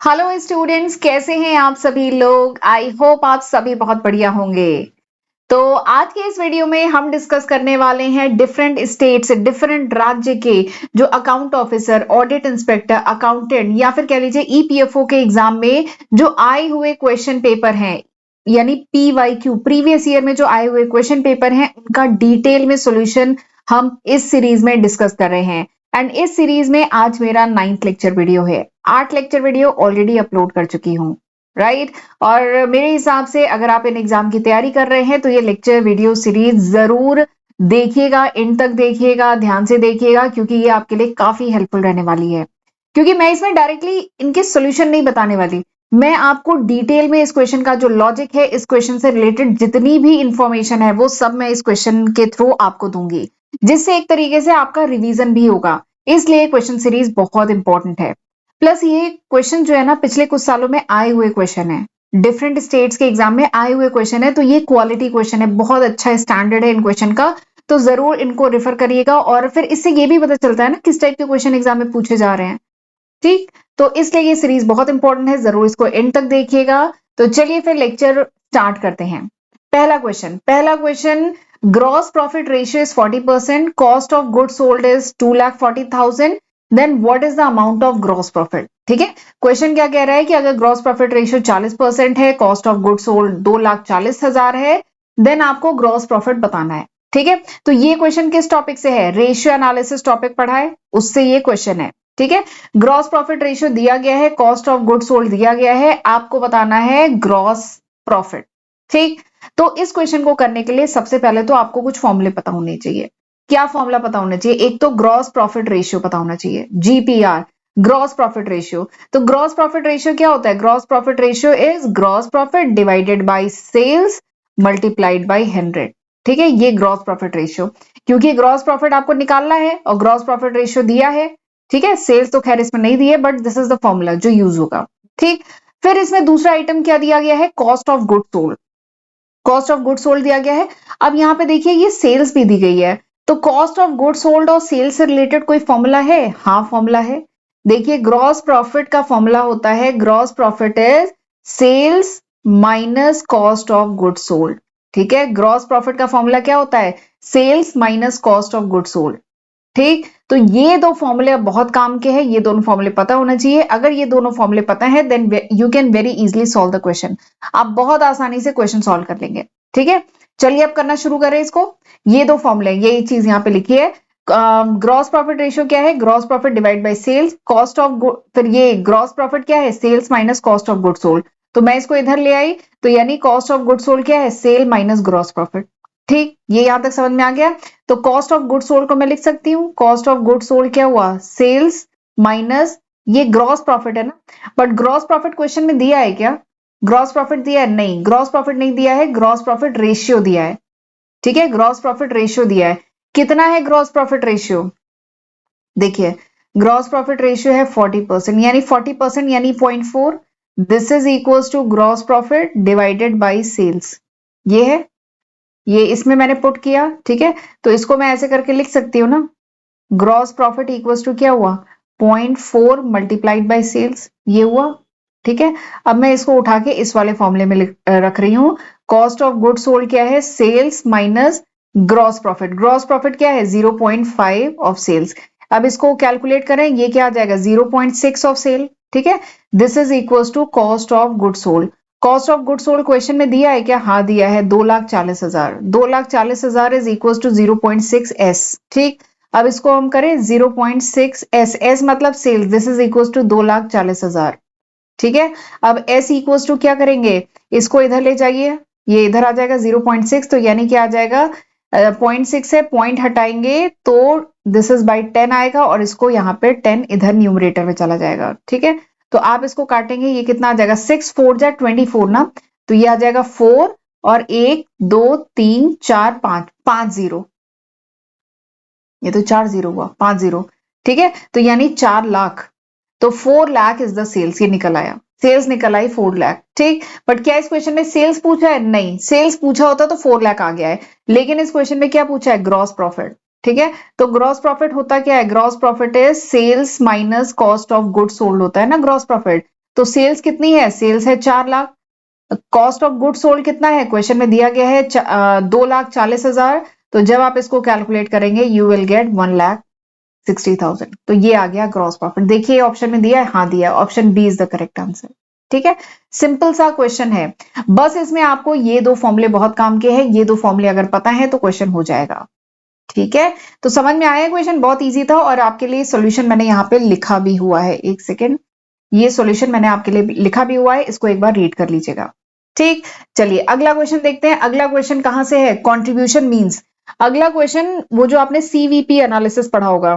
Hello students, कैसे हैं आप सभी लोग। आई होप आप सभी बहुत बढ़िया होंगे। तो आज के इस वीडियो में हम डिस्कस करने वाले हैं डिफरेंट स्टेट्स, डिफरेंट राज्य के जो account officer, audit inspector, accountant या फिर कह लीजिए ईपीएफओ के एग्जाम में जो आए हुए क्वेश्चन पेपर हैं, यानी पीवाईक्यू, प्रीवियस ईयर में जो आए हुए क्वेश्चन पेपर हैं, उनका डिटेल में सॉल्यूशन हम इस सीरीज में डिस्कस कर रहे हैं। एंड इस सीरीज में आज मेरा 9th लेक्चर वीडियो है। 8 लेक्चर वीडियो ऑलरेडी अपलोड कर चुकी हूँ, राइट। और मेरे हिसाब से अगर आप इन एग्जाम की तैयारी कर रहे हैं तो ये लेक्चर वीडियो सीरीज जरूर देखिएगा, एंड तक देखिएगा, ध्यान से देखिएगा, क्योंकि ये आपके लिए काफी हेल्पफुल रहने वाली है। क्योंकि मैं इसमें डायरेक्टली इनके सॉल्यूशन नहीं बताने वाली, मैं आपको डिटेल में इस क्वेश्चन का जो लॉजिक है, इस क्वेश्चन से रिलेटेड जितनी भी इंफॉर्मेशन है, वो सब मैं इस क्वेश्चन के थ्रू आपको दूंगी, जिससे एक तरीके से आपका रिवीजन भी होगा। इसलिए क्वेश्चन सीरीज बहुत इंपॉर्टेंट है। प्लस ये क्वेश्चन जो है ना, पिछले कुछ सालों में आए हुए क्वेश्चन है, डिफरेंट स्टेट्स के एग्जाम में आए हुए क्वेश्चन है, तो ये क्वालिटी क्वेश्चन है, बहुत अच्छा स्टैंडर्ड है इन क्वेश्चन का। तो जरूर इनको रेफर करिएगा, और फिर इससे ये भी पता चलता है ना किस टाइप के क्वेश्चन एग्जाम में पूछे जा रहे हैं। ठीक, तो इसलिए ये सीरीज बहुत इंपॉर्टेंट है, जरूर इसको एंड तक देखिएगा। तो चलिए फिर लेक्चर स्टार्ट करते हैं। पहला question, gross profit ratio is 40%, cost of goods sold is 2,40,000, then what is the amount of gross profit. ठीक है, क्वेश्चन क्या कह रहा है कि अगर ग्रॉस प्रॉफिट रेशियो 40% है, कॉस्ट ऑफ गुड्स सोल्ड 2,40,000 है, देन आपको ग्रॉस प्रॉफिट बताना है। ठीक है, तो ये क्वेश्चन किस टॉपिक से है? रेशियो एनालिसिस टॉपिक पढ़ा है, उससे ये क्वेश्चन है। ठीक है, ग्रॉस प्रॉफिट रेशियो दिया गया है, कॉस्ट ऑफ गुड्स सोल्ड दिया गया है, आपको बताना है ग्रॉस प्रॉफिट। ठीक, तो इस क्वेश्चन को करने के लिए सबसे पहले तो आपको कुछ फॉर्मूले पता होने चाहिए। क्या फॉर्मूला पता होना चाहिए? एक तो ग्रॉस प्रॉफिट रेशियो पता होना चाहिए, जीपीआर, ग्रॉस प्रॉफिट रेशियो। तो ग्रॉस प्रॉफिट रेशियो क्या होता है? Gross profit ratio is gross profit divided by sales multiplied by 100। ठीक है, ये ग्रॉस प्रॉफिट रेशियो, क्योंकि ग्रॉस प्रॉफिट आपको निकालना है और ग्रॉस प्रॉफिट रेशियो दिया है। ठीक है, सेल्स तो खैर इसमें नहीं दी है, but this is the formula जो यूज होगा। ठीक, फिर इसमें दूसरा आइटम क्या दिया गया है? Cost of good sold. Cost of good sold दिया गया है। अब यहाँ पे देखिए ये सेल्स भी दी गई है, तो कॉस्ट ऑफ गुड सोल्ड और सेल्स से रिलेटेड कोई फॉर्मूला है? हाँ, फॉर्मूला है। देखिए ग्रॉस प्रॉफिट का फॉर्मूला होता है, gross profit is sales minus cost of good sold. ठीक है, ग्रॉस प्रॉफिट का फॉर्मूला क्या होता है? Sales minus cost of good sold. ठीक, तो ये दो फॉर्मूले बहुत काम के हैं, ये दोनों फॉर्मूले पता होना चाहिए। अगर ये दोनों फॉर्मूले पता है, then you can very easily solve the question. आप बहुत आसानी से क्वेश्चन सॉल्व कर लेंगे। ठीक है, चलिए अब करना शुरू करें इसको। ये दो फॉर्मूले, ये चीज यहाँ पे लिखी है। ग्रॉस प्रॉफिट रेशियो क्या है? Gross profit divide by sales, cost of good, फिर ये ग्रॉस प्रॉफिट क्या है? Sales minus cost of good sold. तो मैं इसको इधर ले आई, तो यानी कॉस्ट ऑफ गुड सोल्ड क्या है? Sale minus gross profit. ठीक, ये यहां तक समझ में आ गया। तो कॉस्ट ऑफ गुड सोल्ड को मैं लिख सकती हूँ, कॉस्ट ऑफ गुड सोल्ड क्या हुआ? सेल्स माइनस, ये ग्रॉस प्रॉफिट है ना, बट ग्रॉस प्रॉफिट क्वेश्चन में दिया है क्या? ग्रॉस प्रॉफिट दिया है? नहीं, ग्रॉस प्रॉफिट नहीं दिया है, ग्रॉस प्रॉफिट रेशियो दिया है। ठीक है, ग्रॉस प्रॉफिट रेशियो दिया है। कितना है ग्रॉस प्रॉफिट रेशियो? देखिए ग्रॉस प्रॉफिट रेशियो है 40%, यानी 40% यानी 0.4। This is equals to gross profit divided by sales. ये है, ये इसमें मैंने पुट किया। ठीक है, तो इसको मैं ऐसे करके लिख सकती हूँ ना, ग्रॉस प्रॉफिट इक्वल्स टू क्या हुआ? 0.4 मल्टीप्लाइड बाय सेल्स, ये हुआ। ठीक है, अब मैं इसको उठा के इस वाले फॉर्मूले में रख रही हूँ। कॉस्ट ऑफ गुड सोल्ड क्या है? Sales minus gross profit. Gross profit क्या है? 0.5 ऑफ सेल्स। अब इसको कैलकुलेट करें, ये क्या आ जाएगा? 0.6 ऑफ सेल। ठीक है, this is equals to cost of good sold. Cost of good sold question में दिया है क्या? हाँ दिया है, 2,40,000। 2,40,000 इज इक्वल्स टू 0.6 एस। ठीक, अब इसको हम करें 0.6 एस, एस मतलब sales, this is equals to 2,40,000। ठीक है, अब एस इक्वल्स टू क्या करेंगे? इसको इधर ले जाइए, ये इधर आ जाएगा 0.6, तो यानी क्या आ जाएगा? 0.6 से पॉइंट हटाएंगे तो दिस इज बाई 10 आएगा, और इसको यहाँ पे 10 इधर न्यूमरेटर में चला जाएगा। ठीक है, तो आप इसको काटेंगे, ये कितना आ जाएगा? 6 4 जा 24 ना, तो ये आ जाएगा 4 और 1 2 3 4 5, 5 0, ये तो 4 0 हुआ, 5 0। ठीक है, तो यानी 4 लाख, तो 4 लाख इज द सेल्स, ये निकल आया, सेल्स निकल आई 4 लाख। ठीक, बट क्या इस क्वेश्चन में सेल्स पूछा है? नहीं, सेल्स पूछा होता तो 4 लाख आ गया है, लेकिन इस क्वेश्चन में क्या पूछा है? Gross profit. ठीक है, तो ग्रॉस प्रॉफिट होता क्या है? Gross profit is sales minus cost of good sold होता है ना ग्रॉस प्रॉफिट। तो सेल्स कितनी है, सेल्स है 4 lakh. Cost of good sold कितना है, क्वेश्चन में दिया गया है 2,40,000। तो जब आप इसको कैलकुलेट करेंगे यू विल गेट 1,60,000। तो ये आ गया ग्रॉस प्रॉफिट। देखिए ऑप्शन में दिया है, हाँ दिया, option B is the correct answer. ठीक है, सिंपल सा क्वेश्चन है, बस इसमें आपको ये दो फॉर्मूले बहुत काम के हैं, ये दो फॉर्मूले अगर पता है तो क्वेश्चन हो जाएगा। ठीक है, तो समझ में आया, क्वेश्चन बहुत इजी था और आपके लिए सॉल्यूशन मैंने यहाँ पे लिखा भी हुआ है। एक सेकेंड, ये सॉल्यूशन मैंने आपके लिए लिखा भी हुआ है, इसको एक बार रीड कर लीजिएगा। ठीक, चलिए अगला क्वेश्चन देखते हैं। अगला क्वेश्चन कहां से है, कंट्रीब्यूशन मींस। अगला क्वेश्चन वो जो आपने सीवीपी एनालिसिस पढ़ा होगा,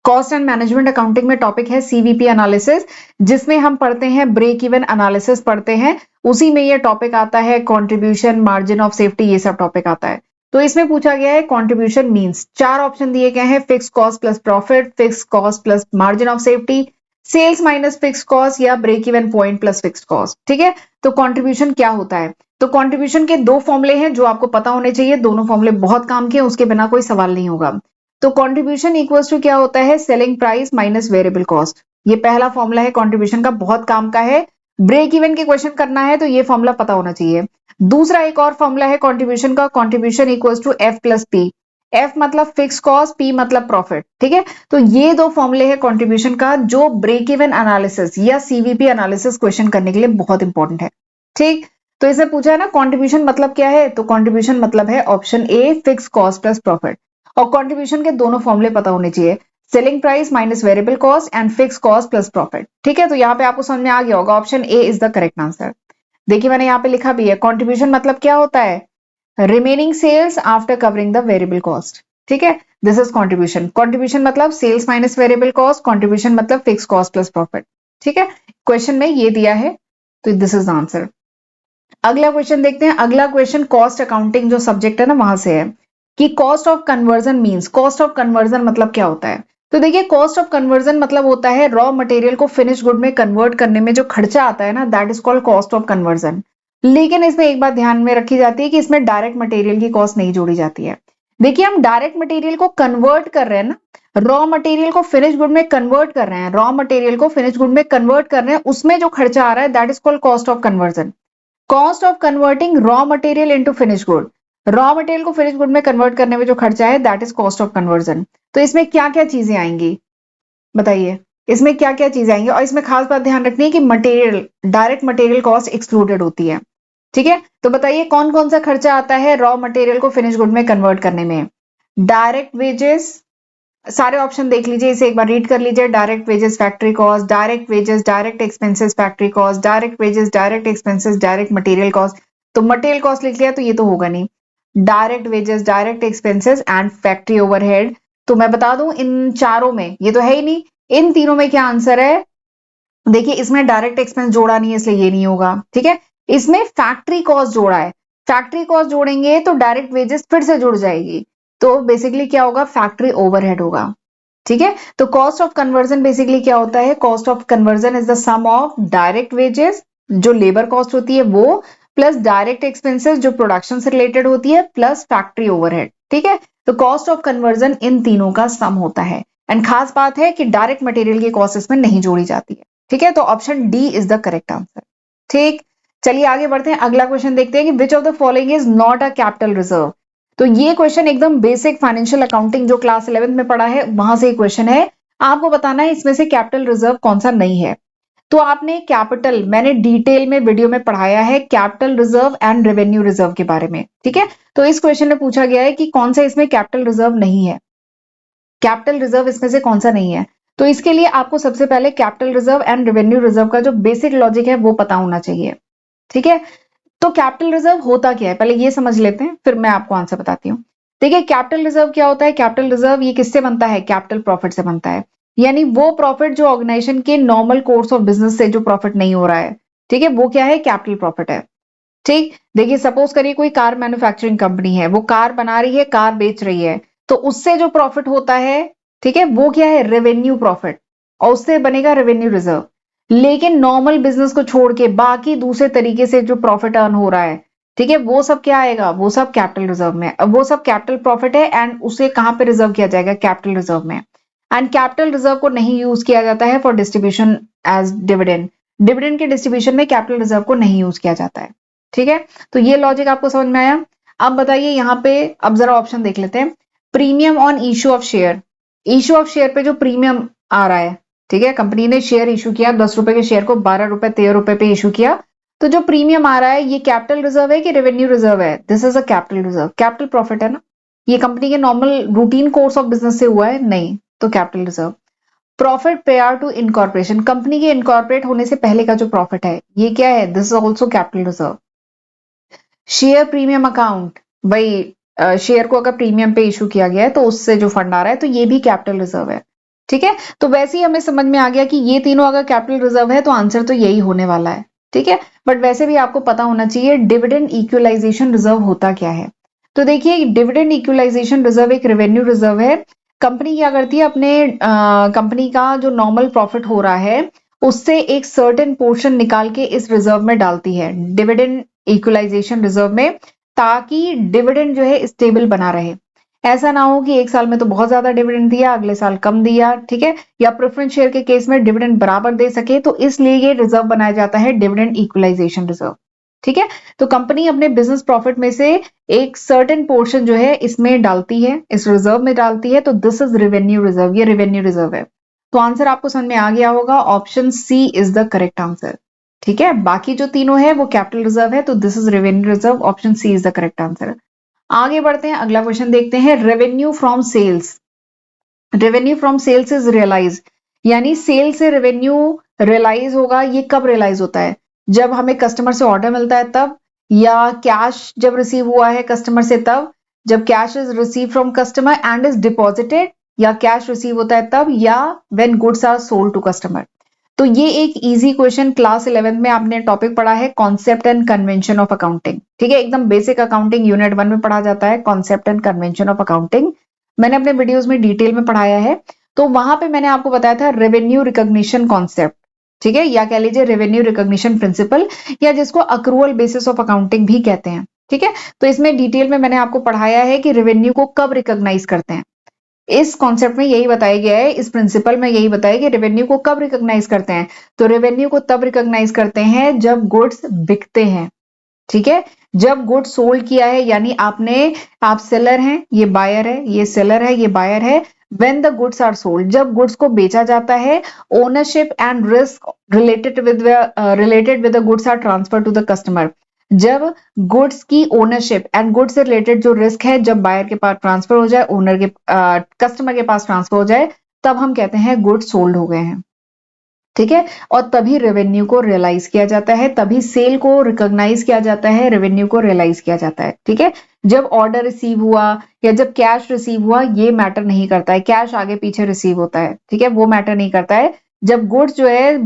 कॉस्ट एंड मैनेजमेंट अकाउंटिंग में टॉपिक है सीवीपी एनालिसिस, जिसमें हम पढ़ते हैं ब्रेक इवन एनालिसिस पढ़ते हैं, उसी में ये टॉपिक आता है, कंट्रीब्यूशन, मार्जिन ऑफ सेफ्टी, ये सब टॉपिक आता है। तो इसमें पूछा गया है कंट्रीब्यूशन मींस, 4 ऑप्शन दिए गए हैं, fix cost plus profit, fix cost plus margin of safety, sales minus fix cost, या break even point plus fix cost. ठीक है, तो कंट्रीब्यूशन क्या होता है, तो कंट्रीब्यूशन के दो फॉर्मूले हैं जो आपको पता होने चाहिए, दोनों फॉर्मूले बहुत काम के, उसके बिना कोई सवाल नहीं होगा। तो कंट्रीब्यूशन इक्वल्स टू क्या होता है, selling price minus variable cost. ये पहला फॉर्मूला है कंट्रीब्यूशन का, बहुत काम का है, ब्रेक इवन के क्वेश्चन करना है तो ये फॉर्मूला पता होना चाहिए। दूसरा एक और फॉर्मूला है कंट्रीब्यूशन का, contribution equals to F plus P. F मतलब फिक्स कॉस्ट, पी मतलब प्रॉफिट। ठीक है, तो ये दो फॉर्मूले है कंट्रीब्यूशन का, जो ब्रेक इवन एनालिसिस या सीवीपी एनालिसिस क्वेश्चन करने के लिए बहुत इंपॉर्टेंट है। ठीक, तो इसे पूछा है ना कंट्रीब्यूशन मतलब क्या है, तो कंट्रीब्यूशन मतलब है option A, fix cost plus profit. और कंट्रीब्यूशन के दोनों फॉर्मूले पता होने चाहिए, selling price minus variable cost and fix cost plus profit. ठीक है, तो यहाँ पे आपको समझ में आ गया होगा, option A is the correct answer. देखिए मैंने यहाँ पे लिखा भी है, कंट्रीब्यूशन मतलब क्या होता है, remaining sales after covering the variable cost. ठीक है, दिस इज कंट्रीब्यूशन। कंट्रीब्यूशन मतलब sales minus variable cost, contribution मतलब फिक्स कॉस्ट प्लस प्रॉफिट। ठीक है, क्वेश्चन में ये दिया है, तो दिस इज द आंसर। अगला क्वेश्चन देखते हैं। अगला क्वेश्चन कॉस्ट अकाउंटिंग जो सब्जेक्ट है ना वहां से है, कि cost of conversion means. Cost of conversion मतलब क्या होता है, तो देखिए कॉस्ट ऑफ कन्वर्जन मतलब होता है रॉ मटेरियल को फिनिश गुड में कन्वर्ट करने में जो खर्चा आता है ना, that is called cost of conversion. लेकिन इसमें एक बात ध्यान में रखी जाती है कि इसमें डायरेक्ट मटेरियल की कॉस्ट नहीं जोड़ी जाती है। देखिए हम डायरेक्ट मटेरियल को कन्वर्ट कर रहे हैं ना, रॉ मटेरियल को फिनिश गुड में कन्वर्ट कर रहे हैं, रॉ मटेरियल को फिनिश गुड में कन्वर्ट कर रहे हैं, उसमें जो खर्चा आ रहा है that is called cost of conversion. Cost of converting raw material into finish good, raw material को फिनिश गुड में कन्वर्ट करने में जो खर्चा है that is cost of conversion. तो इसमें क्या क्या चीजें आएंगी बताइए, इसमें क्या क्या चीजें आएंगी, और इसमें खास बात ध्यान रखनी है कि material, direct material cost excluded होती है। ठीक है, तो बताइए कौन कौन सा खर्चा आता है रॉ मटेरियल को फिनिश गुड में कन्वर्ट करने में। डायरेक्ट वेजेस, सारे ऑप्शन देख लीजिए, इसे एक बार रीड कर लीजिए। Direct wages factory cost, direct wages direct expenses factory cost, direct wages direct expenses direct material cost. तो मटेरियल कॉस्ट लिख लिया तो ये तो होगा नहीं, direct wages direct expenses and factory overhead. तो मैं बता दूं इन चारों में ये तो है ही नहीं, इन तीनों में क्या आंसर है, देखिए इसमें डायरेक्ट एक्सपेंस जोड़ा नहीं है इसलिए ये नहीं होगा। ठीक है, इसमें फैक्ट्री कॉस्ट जोड़ा है, फैक्ट्री कॉस्ट जोड़ेंगे तो डायरेक्ट वेजेस फिर से जुड़ जाएगी, तो बेसिकली क्या होगा, फैक्ट्री ओवरहेड होगा। ठीक है, तो कॉस्ट ऑफ कन्वर्जन बेसिकली क्या होता है, cost of conversion is the sum of direct wages जो लेबर कॉस्ट होती है वो, प्लस डायरेक्ट एक्सपेंसेस जो प्रोडक्शन से रिलेटेड होती है, प्लस फैक्ट्री ओवरहेड। ठीक है, तो कॉस्ट ऑफ कन्वर्जन इन तीनों का सम होता है। एंड खास बात है कि डायरेक्ट मटेरियल की कॉस्ट इसमें नहीं जोड़ी जाती है। ठीक है, तो option D is the correct answer. ठीक, चलिए आगे बढ़ते हैं, अगला क्वेश्चन देखते हैं कि which of the following is not a capital reserve. तो ये क्वेश्चन एकदम बेसिक फाइनेंशियल अकाउंटिंग जो क्लास 11 में पढ़ा है वहां से क्वेश्चन है, आपको बताना है इसमें से कैपिटल रिजर्व कौन सा नहीं है। तो आपने कैपिटल, मैंने डिटेल में वीडियो में पढ़ाया है capital reserve and revenue reserve के बारे में। ठीक है, तो इस क्वेश्चन में पूछा गया है कि कौन सा इसमें कैपिटल रिजर्व नहीं है, कैपिटल रिजर्व इसमें से कौन सा नहीं है। तो इसके लिए आपको सबसे पहले capital reserve and revenue reserve का जो बेसिक लॉजिक है वो पता होना चाहिए। ठीक है, तो कैपिटल रिजर्व होता क्या है पहले ये समझ लेते हैं, फिर मैं आपको आंसर बताती हूँ। देखिए कैपिटल रिजर्व क्या होता है, कैपिटल रिजर्व ये किससे बनता है, कैपिटल प्रॉफिट से बनता है, यानी वो प्रॉफिट जो ऑर्गेनाइजेशन के नॉर्मल कोर्स ऑफ बिजनेस से जो प्रॉफिट नहीं हो रहा है, ठीक है, वो क्या है, कैपिटल प्रॉफिट है। ठीक, देखिए सपोज करिए कोई कार मैन्युफैक्चरिंग कंपनी है, वो कार बना रही है, कार बेच रही है, तो उससे जो प्रॉफिट होता है, ठीक है, वो क्या है, रेवेन्यू प्रॉफिट, और उससे बनेगा रेवेन्यू रिजर्व। लेकिन नॉर्मल बिजनेस को छोड़ के बाकी दूसरे तरीके से जो प्रॉफिट अर्न हो रहा है, ठीक है, वो सब क्या आएगा, वो सब कैपिटल रिजर्व में। अब वो सब कैपिटल प्रॉफिट है एंड उसे कहां पे रिजर्व किया जाएगा, कैपिटल रिजर्व में। एंड कैपिटल रिजर्व को नहीं यूज किया जाता है for distribution as dividend. Dividend के डिस्ट्रीब्यूशन में कैपिटल रिजर्व को नहीं यूज किया जाता है। ठीक है, तो ये लॉजिक आपको समझ में आया। अब बताइए यहाँ पे, अब जरा ऑप्शन देख लेते हैं। Premium on issue of share, issue of share पे जो प्रीमियम आ रहा है, ठीक है, कंपनी ने शेयर इशू किया, 10 रुपए के शेयर को 12 रुपए 13 रुपए पे इशू किया, तो जो प्रीमियम आ रहा है ये कैपिटल रिजर्व है कि रेवेन्यू रिजर्व है? This is a capital reserve, capital profit है ना, ये कंपनी के normal routine course of business से हुआ है नहीं, तो capital reserve. Profit prior to incorporation, company के इनकॉर्पोरेट होने से पहले का जो प्रॉफिट है ये क्या है? This is also capital reserve. Share premium account, भाई शेयर को अगर प्रीमियम पे इशू किया गया है तो उससे जो फंड आ रहा है तो ये भी कैपिटल रिजर्व है। ठीक है, तो वैसे ही हमें समझ में आ गया कि ये तीनों अगर कैपिटल रिजर्व है तो आंसर तो यही होने वाला है। ठीक है, बट वैसे भी आपको पता होना चाहिए डिविडेंड इक्वलाइजेशन रिजर्व होता क्या है। तो देखिए, डिविडेंड इक्वलाइजेशन रिजर्व एक रेवेन्यू रिजर्व है। कंपनी क्या करती है, अपने कंपनी का जो नॉर्मल प्रॉफिट हो रहा है उससे एक सर्टेन पोर्शन निकाल के इस रिजर्व में डालती है, डिविडेंड इक्वलाइजेशन रिजर्व में, ताकि डिविडेंड जो है स्टेबल बना रहे। ऐसा ना हो कि एक साल में तो बहुत ज्यादा डिविडेंड दिया, अगले साल कम दिया, ठीक है, या प्रेफरेंस शेयर के केस में डिविडेंड बराबर दे सके, तो इसलिए ये रिजर्व बनाया जाता है डिविडेंड इक्वलाइजेशन रिजर्व। ठीक है, तो कंपनी अपने बिजनेस प्रॉफिट में से एक सर्टेन पोर्शन जो है इसमें डालती है, इस रिजर्व में डालती है, तो दिस इज रेवेन्यू रिजर्व, ये रेवेन्यू रिजर्व है। तो आंसर आपको समझ में आ गया होगा, option C is the correct answer. ठीक है, बाकी जो तीनों है वो कैपिटल रिजर्व है, तो this is revenue reserve, option C is the correct answer. आगे बढ़ते हैं, अगला क्वेश्चन देखते हैं। Revenue from sales, revenue from sales is realise, यानी सेल से रेवेन्यू रियलाइज होगा, ये कब रियलाइज होता है? जब हमें कस्टमर से ऑर्डर मिलता है तब, या कैश जब रिसीव हुआ है कस्टमर से तब, जब cash is receive from customer and is deposited, या कैश रिसीव होता है तब, या when goods are sold to customer. तो ये एक इजी क्वेश्चन क्लास 11 में आपने टॉपिक पढ़ा है, concept and convention of accounting. ठीक है, एकदम बेसिक अकाउंटिंग यूनिट 1 में पढ़ा जाता है, concept and convention of accounting. मैंने अपने वीडियोस में डिटेल में पढ़ाया है। तो वहां पे मैंने आपको बताया था रेवेन्यू रिकॉग्निशन कॉन्सेप्ट, ठीक है, या कह लीजिए रेवेन्यू रिकॉग्निशन प्रिंसिपल, या जिसको अक्रूवल बेसिस ऑफ अकाउंटिंग भी कहते हैं। ठीक है, तो इसमें डिटेल में मैंने आपको पढ़ाया है कि रेवेन्यू को कब रिकॉग्नाइज करते हैं। इस कॉन्सेप्ट में यही बताया गया है, इस प्रिंसिपल में यही बताया कि रेवेन्यू को कब रिकॉग्नाइज करते हैं। तो रेवेन्यू को तब रिकॉग्नाइज करते हैं जब गुड्स बिकते हैं। ठीक है, जब गुड्स सोल्ड किया है, यानी आप सेलर हैं, ये बायर है, ये सेलर है, ये बायर है। When the goods are sold, जब गुड्स को बेचा जाता है, ownership and risk related with the goods are transfer to the customer. जब गुड्स की ओनरशिप एंड गुड्स से रिलेटेड जो रिस्क है जब बायर के पास ट्रांसफर हो जाए, ओनर के कस्टमर के पास ट्रांसफर हो जाए, तब हम कहते हैं गुड्स सोल्ड हो गए हैं। ठीक है, और तभी रेवेन्यू को रियलाइज किया जाता है, तभी सेल को रिकॉग्नाइज किया जाता है, रेवेन्यू को रियलाइज किया जाता है। ठीक है, जब ऑर्डर रिसीव हुआ या जब कैश रिसीव हुआ ये मैटर नहीं करता है, कैश आगे पीछे रिसीव होता है, ठीक है, वो मैटर नहीं करता है। जब गुड्स जो है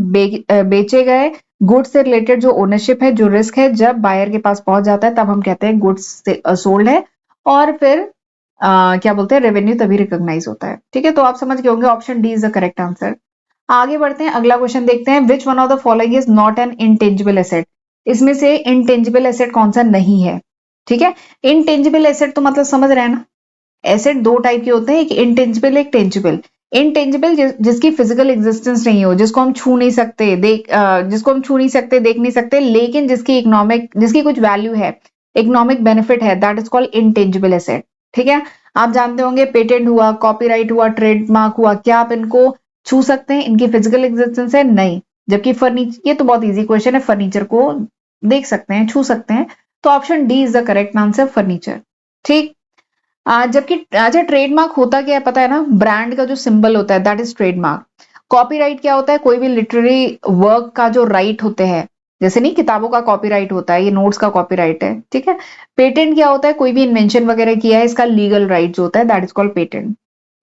बेचे गए, गुड्स से रिलेटेड जो ओनरशिप है, जो रिस्क है, जब बायर के पास पहुंच जाता है, तब हम कहते हैं गुड्स सोल्ड है, और फिर क्या बोलते हैं, रेवेन्यू तभी रिकॉग्नाइज होता है। ठीक है, तो आप समझ गए होंगे, option D is the correct answer. आगे बढ़ते हैं, अगला क्वेश्चन देखते हैं। Which one of the following is not an intangible asset, इसमें से इंटेंजिबल एसेट कौन सा नहीं है? ठीक है, इंटेंजिबल एसेट तो मतलब समझ रहे हैं ना, एसेट दो टाइप के होते हैं, एक इंटेंजिबल एक टेंजिबल। इंटेंजिबल जिसकी फिजिकल एग्जिस्टेंस नहीं हो, जिसको हम छू नहीं सकते, जिसको हम छू नहीं सकते, देख नहीं सकते, लेकिन जिसकी कुछ वैल्यू है, इकोनॉमिक बेनिफिट है, that is called intangible asset. ठीक है, आप जानते होंगे पेटेंट हुआ, कॉपीराइट हुआ, ट्रेडमार्क हुआ, क्या आप इनको छू सकते हैं? इनकी फिजिकल एग्जिस्टेंस है? नहीं। जबकि फर्नीचर, ये तो बहुत इजी क्वेश्चन है, फर्नीचर को देख सकते हैं, छू सकते हैं, तो option D is the correct answer, furniture. ठीक, जबकि अच्छा, ट्रेडमार्क होता क्या है पता है ना, ब्रांड का जो सिंबल होता है दैट इज ट्रेडमार्क। कॉपीराइट क्या होता है? कोई भी लिटरेरी वर्क का जो राइट होते हैं, जैसे नहीं किताबों का कॉपीराइट होता है, ये नोट्स का कॉपीराइट है। ठीक है, पेटेंट क्या होता है? कोई भी इन्वेंशन वगैरह किया है, इसका लीगल राइट जो होता है दैट इज कॉल्ड पेटेंट।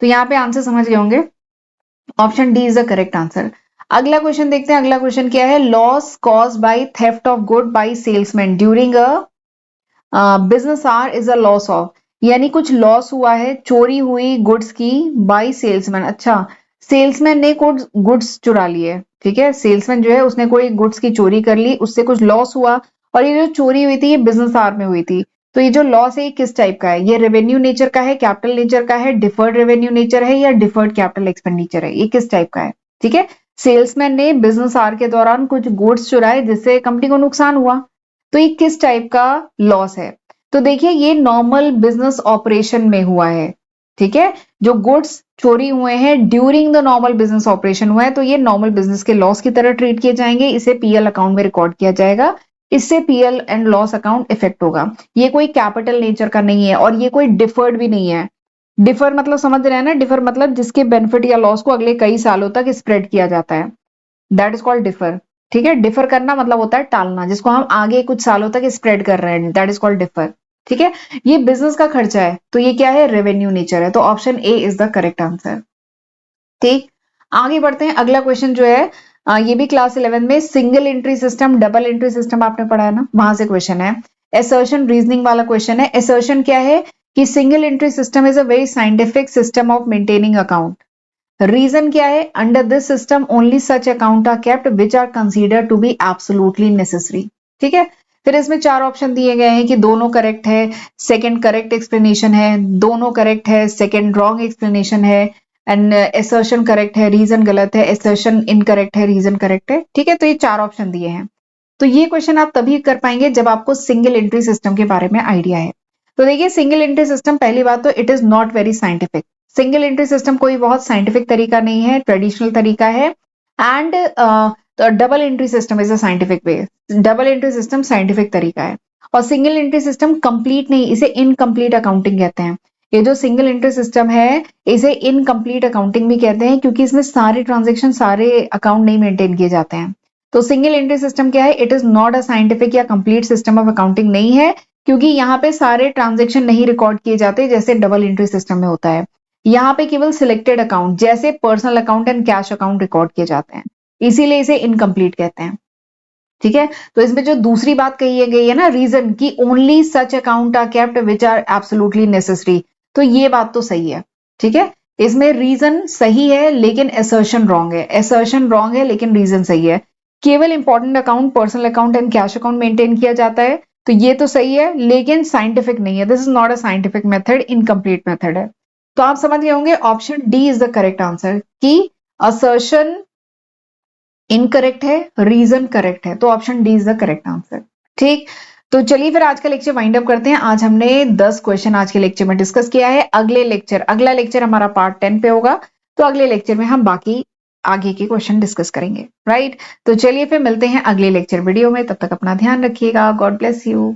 तो यहाँ पे आंसर समझ गए होंगे, option D is the correct answer. अगला क्वेश्चन देखते हैं, अगला क्वेश्चन क्या है? Loss cause by theft of good by salesman during a business hour is a loss of, यानी कुछ लॉस हुआ है, चोरी हुई गुड्स की बाय सेल्समैन। अच्छा, सेल्समैन ने कुछ गुड्स चुरा लिए, ठीक है, सेल्समैन जो है उसने कोई गुड्स की चोरी कर ली, उससे कुछ लॉस हुआ, और ये जो चोरी हुई थी ये बिजनेस आवर में हुई थी। तो ये जो लॉस है ये किस टाइप का है? ये रेवेन्यू नेचर का है, कैपिटल नेचर का है, डिफर्ड रेवेन्यू नेचर है, या डिफर्ड कैपिटल एक्सपेंडिचर है? ये किस टाइप का है? ठीक है, सेल्समैन ने बिजनेस आवर के दौरान कुछ गुड्स चुराए जिससे कंपनी को नुकसान हुआ। तो ये किस टाइप का लॉस है? तो देखिए ये नॉर्मल बिजनेस ऑपरेशन में हुआ है, ठीक है। जो गुड्स चोरी हुए हैं during the normal business operation हुआ है तो ये नॉर्मल बिजनेस के लॉस की तरह ट्रीट किए जाएंगे, इसे पीएल अकाउंट में रिकॉर्ड किया जाएगा, इससे PL and loss account effect होगा। ये कोई कैपिटल नेचर का नहीं है और ये कोई डिफर्ड भी नहीं है। डिफर मतलब समझ रहे हैं ना, डिफर मतलब जिसके बेनिफिट या लॉस को अगले कई सालों तक स्प्रेड किया जाता है, दैट इज कॉल्ड डिफर। ठीक है, डिफर करना मतलब होता है टालना, जिसको हम आगे कुछ सालों तक स्प्रेड कर रहे हैं, दैट इज कॉल्ड डिफर। ठीक है, ये बिजनेस का खर्चा है तो ये क्या है, रेवेन्यू नेचर है, तो option A is the correct answer. ठीक, आगे बढ़ते हैं। अगला क्वेश्चन जो है ये भी क्लास 11 में single entry system double entry system आपने पढ़ा है ना, वहां से क्वेश्चन है। एसर्शन रीजनिंग वाला क्वेश्चन है। एसर्शन क्या है कि single entry system is a very scientific system of maintaining account. Reason क्या है, under this system only such account are kept which are consider to be absolutely necessary. ठीक है, फिर इसमें चार ऑप्शन दिए गए हैं कि दोनों करेक्ट है, सेकंड करेक्ट एक्सप्लेनेशन है, दोनों करेक्ट है, सेकंड रॉन्ग एक्सप्लेनेशन है, एंड एसर्शन करेक्ट है, रीजन गलत है, एसर्शन इनकरेक्ट है, रीजन करेक्ट है। ठीक है, तो ये चार ऑप्शन दिए हैं। तो ये क्वेश्चन आप तभी कर पाएंगे जब आपको सिंगल एंट्री सिस्टम के बारे में आइडिया है। तो देखिए सिंगल एंट्री सिस्टम, पहली बात तो it is not very scientific. Single entry system कोई बहुत साइंटिफिक तरीका नहीं है, ट्रेडिशनल तरीका है। And double entry system is a scientific way. Double entry system scientific तरीका है और सिंगल एंट्री सिस्टम कंप्लीट नहीं, इसे इनकम्प्लीट अकाउंटिंग कहते हैं। ये जो सिंगल एंट्री सिस्टम है इसे इनकम्प्लीट अकाउंटिंग भी कहते हैं क्योंकि इसमें सारे ट्रांजेक्शन सारे अकाउंट नहीं मेंटेन किए जाते हैं। तो सिंगल एंट्री सिस्टम क्या है, it is not a scientific या कंप्लीट सिस्टम ऑफ अकाउंटिंग नहीं है क्योंकि यहाँ पे सारे ट्रांजेक्शन नहीं रिकॉर्ड किए जाते जैसे डबल एंट्री सिस्टम में होता है। यहाँ पे केवल सिलेक्टेड अकाउंट जैसे personal account and cash account record किए जाते हैं, इसीलिए इसे इनकम्प्लीट कहते हैं। ठीक है, तो इसमें जो दूसरी बात कही गई है ना, रीजन की only such account are kept which are absolutely necessary, तो ये बात तो सही है। ठीक है, इसमें रीजन सही है लेकिन असर्शन रॉन्ग है, असर्शन रॉन्ग है लेकिन रीजन सही है। केवल important account personal account and cash account maintain किया जाता है, तो ये तो सही है लेकिन साइंटिफिक नहीं है, this is not a scientific method, incomplete method है। तो आप समझ गए होंगे option D is the correct answer कि असर्शन इनकरेक्ट है, रीजन करेक्ट है, तो option D is the correct answer. ठीक, तो चलिए फिर आज का लेक्चर वाइंड अप करते हैं। आज हमने 10 क्वेश्चन आज के लेक्चर में डिस्कस किया है। अगला लेक्चर हमारा पार्ट 10 पे होगा, तो अगले लेक्चर में हम बाकी आगे के क्वेश्चन डिस्कस करेंगे। राइट, तो चलिए फिर मिलते हैं अगले लेक्चर वीडियो में, तब तक अपना ध्यान रखिएगा। God bless you.